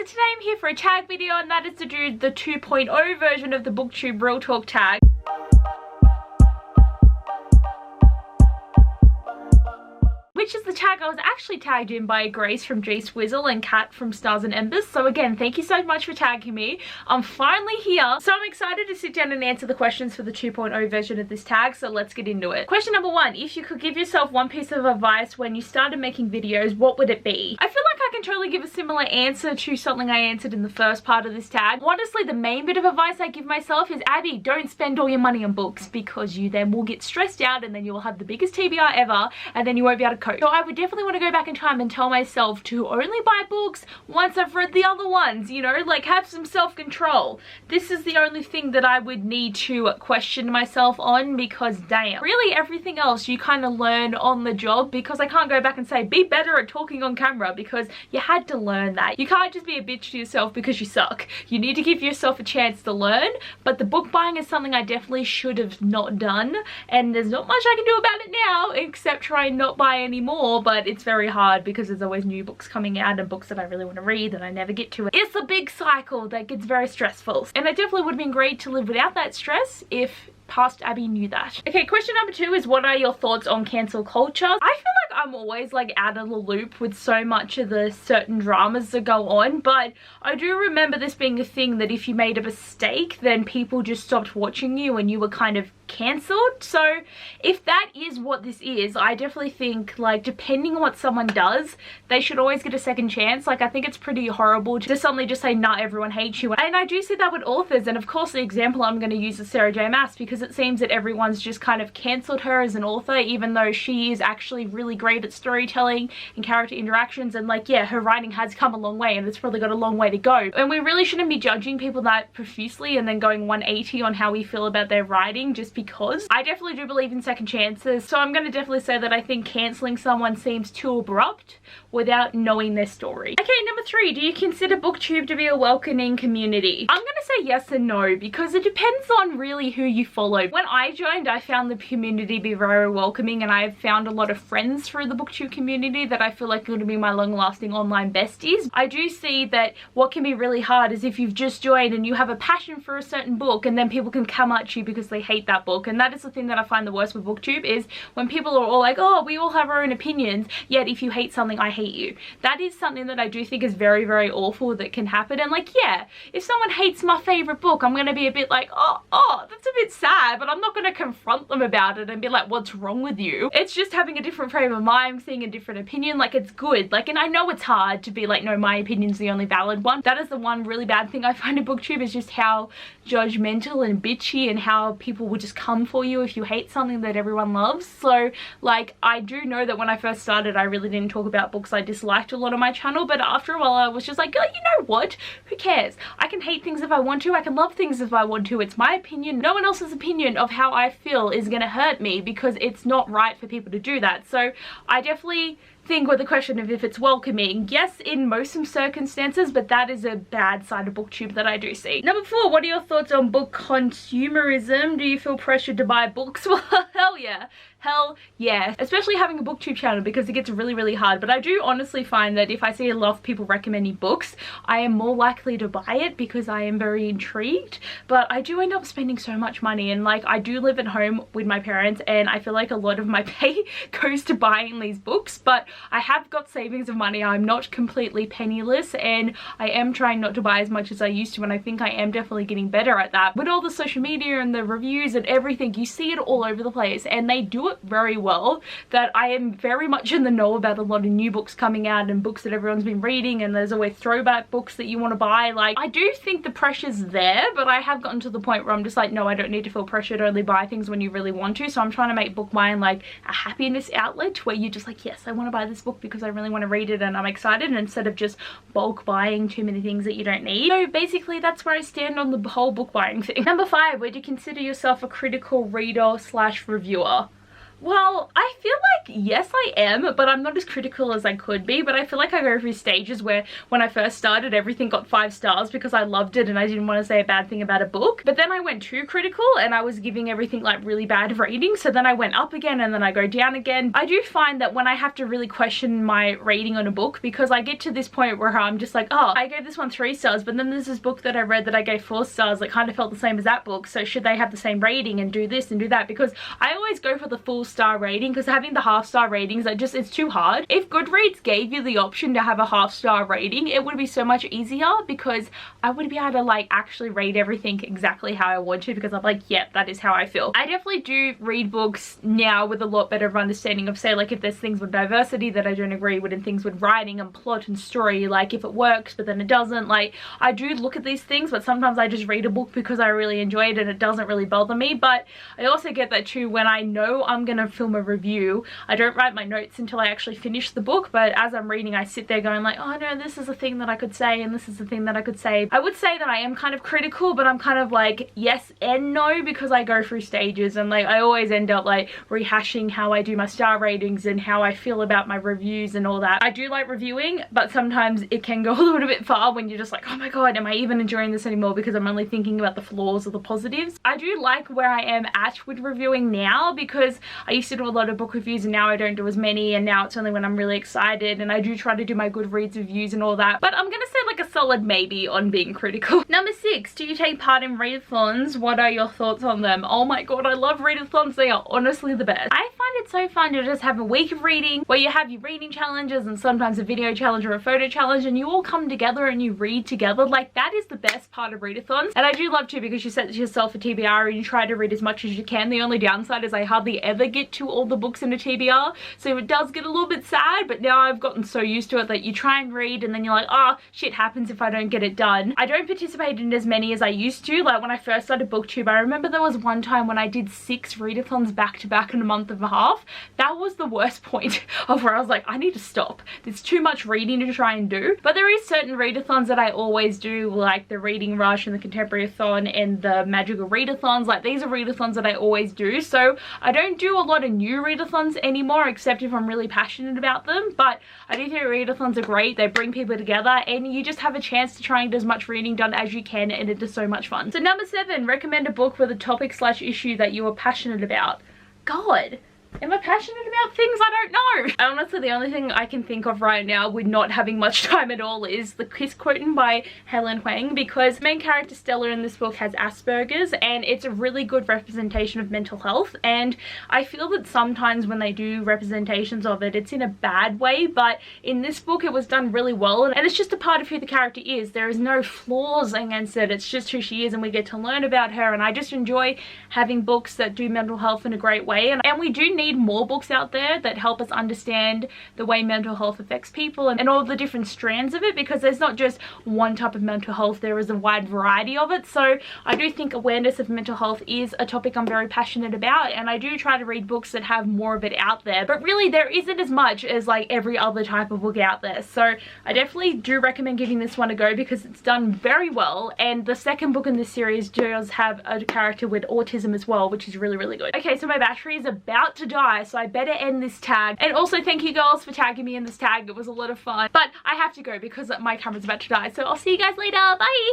today I'm here for a tag video, and that is to do the 2.0 version of the Booktube Real Talk Tag. Which is the tag I was actually tagged in by Grace from G Swizzle and Kat from Stars and Embers. So again, thank you so much for tagging me. I'm finally here. So I'm excited to sit down and answer the questions for the 2.0 version of this tag. So let's get into it. Question number 1. If you could give yourself one piece of advice when you started making videos, what would it be? I feel like I can totally give a similar answer to something I answered in the first part of this tag. Honestly, the main bit of advice I give myself is, Abby, don't spend all your money on books, because you then will get stressed out and then you will have the biggest TBR ever and then you won't be able to cope. So I would definitely want to go back in time and tell myself to only buy books once I've read the other ones, you know, like have some self-control. This is the only thing that I would need to question myself on, because damn, really everything else you kind of learn on the job, because I can't go back and say be better at talking on camera, because you had to learn that. You can't just be a bitch to yourself because you suck. You need to give yourself a chance to learn. But the book buying is something I definitely should have not done, and there's not much I can do about it now except try and not buy any more. But it's very hard because there's always new books coming out and books that I really want to read and I never get to it. It's a big cycle that gets very stressful, and it definitely would have been great to live without that stress if past Abby knew that. Okay, question number 2 is, what are your thoughts on cancel culture? I feel like I'm always like out of the loop with so much of the certain dramas that go on, but I do remember this being a thing that if you made a mistake, then people just stopped watching you and you were kind of cancelled. So if that is what this is, I definitely think, like, depending on what someone does, they should always get a second chance. Like, I think it's pretty horrible to suddenly just say, nah, everyone hates you. And I do see that with authors, and of course the example I'm going to use is Sarah J Maas, because it seems that everyone's just kind of cancelled her as an author, even though she is actually really great at storytelling and character interactions, and like, yeah, her writing has come a long way and it's probably got a long way to go. And we really shouldn't be judging people that profusely and then going 180 on how we feel about their writing just because. I definitely do believe in second chances, so I'm going to definitely say that I think cancelling someone seems too abrupt without knowing their story. Okay, number 3, do you consider Booktube to be a welcoming community? I'm going to say yes and no, because it depends on really who you follow. When I joined, I found the community to be very welcoming, and I've found a lot of friends through the Booktube community that I feel like are going to be my long-lasting online besties. I do see that what can be really hard is if you've just joined and you have a passion for a certain book, and then people can come at you because they hate that book. And that is the thing that I find the worst with Booktube, is when people are all like, oh, we all have our own opinions, yet if you hate something, I hate you. That is something that I do think is very, very awful that can happen. And like, yeah, if someone hates my favorite book, I'm gonna be a bit like, oh, that's a bit sad, but I'm not gonna confront them about it and be like, what's wrong with you? It's just having a different frame of mind, seeing a different opinion. Like, it's good. Like, and I know it's hard to be like, no, my opinion's the only valid one. That is the one really bad thing I find in Booktube, is just how judgmental and bitchy, and how people will just come for you if you hate something that everyone loves. So like, I do know that when I first started, I really didn't talk about books I disliked a lot on my channel, but after a while I was just like, oh, you know what, who cares? I can hate things if I want to, I can love things if I want to. It's my opinion. No one else's opinion of how I feel is gonna hurt me, because it's not right for people to do that. So I definitely think with the question of if it's welcoming, yes, in most circumstances, but that is a bad side of Booktube that I do see. Number 4, what are your thoughts on book consumerism? Do you feel pressured to buy books? Well, hell yeah, especially having a Booktube channel, because it gets really, really hard. But I do honestly find that if I see a lot of people recommending books, I am more likely to buy it because I am very intrigued. But I do end up spending so much money, and like, I do live at home with my parents, and I feel like a lot of my pay goes to buying these books. But I have got savings of money. I'm not completely penniless, and I am trying not to buy as much as I used to, and I think I am definitely getting better at that. With all the social media and the reviews and everything, you see it all over the place, and they do it very well, that I am very much in the know about a lot of new books coming out and books that everyone's been reading, and there's always throwback books that you want to buy. Like, I do think the pressure's there, but I have gotten to the point where I'm just like, no, I don't need to feel pressure to only buy things when you really want to. So I'm trying to make book buying like a happiness outlet, where you're just like, yes, I want to buy this book because I really want to read it and I'm excited, instead of just bulk buying too many things that you don't need. So basically that's where I stand on the whole book buying thing. Number 5, would you consider yourself a critical reader / reviewer? Well, I feel like, yes, I am, but I'm not as critical as I could be. But I feel like I go through stages where when I first started, everything got 5 stars because I loved it and I didn't want to say a bad thing about a book. But then I went too critical and I was giving everything like really bad ratings. So then I went up again and then I go down again. I do find that when I have to really question my rating on a book, because I get to this point where I'm just like, oh, I gave this one 3 stars, but then there's this book that I read that I gave 4 stars that kind of felt the same as that book. So should they have the same rating and do this and do that? Because I always go for the full star rating, because having the half-star ratings, it's too hard. If Goodreads gave you the option to have a half-star rating, it would be so much easier, because I would be able to like actually rate everything exactly how I want to, because I'm like, yeah, that is how I feel. I definitely do read books now with a lot better of understanding of, say, like if there's things with diversity that I don't agree with and things with writing and plot and story, like if it works but then it doesn't, like I do look at these things, but sometimes I just read a book because I really enjoy it and it doesn't really bother me. But I also get that too when I know I'm gonna film a review, I don't write my notes until I actually finish the book, but as I'm reading I sit there going like, oh no, this is a thing that I could say and this is the thing that I could say. I would say that I am kind of critical, but I'm kind of like yes and no, because I go through stages and like I always end up like rehashing how I do my star ratings and how I feel about my reviews and all that. I do like reviewing, but sometimes it can go a little bit far when you're just like, oh my god, am I even enjoying this anymore, because I'm only thinking about the flaws or the positives. I do like where I am at with reviewing now, because I used to do a lot of book reviews and now I don't do as many, and now it's only when I'm really excited, and I do try to do my Goodreads reviews and all that. But I'm gonna say like a solid maybe on being critical. Number 6, do you take part in readathons? What are your thoughts on them? Oh my god, I love readathons. They are honestly the best. I find it so fun to just have a week of reading where you have your reading challenges and sometimes a video challenge or a photo challenge, and you all come together and you read together. Like that is the best part of readathons. And I do love to, because you set yourself a TBR and you try to read as much as you can. The only downside is I hardly ever get to all the books in a TBR, so it does get a little bit sad, but now I've gotten so used to it that you try and read and then you're like, oh, shit happens if I don't get it done. I don't participate in as many as I used to. Like when I first started Booktube, I remember there was one time when I did 6 readathons back to back in a month and a half. That was the worst point of where I was like, I need to stop. There's too much reading to try and do. But there is certain readathons that I always do, like the Reading Rush and the Contemporary-a-thon and the Magical Readathons. Like these are readathons that I always do. So I don't do a lot of new readathons anymore, except if I'm really passionate about them. But I do think readathons are great. They bring people together and you just have a chance to try and get as much reading done as you can, and it is so much fun. So number 7, recommend a book with a topic/issue that you are passionate about. God, am I passionate about things I don't know? Honestly, the only thing I can think of right now with not having much time at all is The Kiss Quoten by Helen Huang, because the main character Stella in this book has Asperger's, and it's a really good representation of mental health. And I feel that sometimes when they do representations of it, it's in a bad way, but in this book it was done really well, and it's just a part of who the character is. There is no flaws against it, it's just who she is, and we get to learn about her. And I just enjoy having books that do mental health in a great way, and we do need more books out there that help us understand the way mental health affects people and all the different strands of it, because there's not just one type of mental health, there is a wide variety of it. So I do think awareness of mental health is a topic I'm very passionate about, and I do try to read books that have more of it out there, but really there isn't as much as like every other type of book out there. So I definitely do recommend giving this one a go, because it's done very well, and the second book in this series does have a character with autism as well, which is really, really good. Okay, so my battery is about to die, so I better end this tag. And also thank you girls for tagging me in this tag. It was a lot of fun, but I have to go because my camera's about to die. So I'll see you guys later. Bye.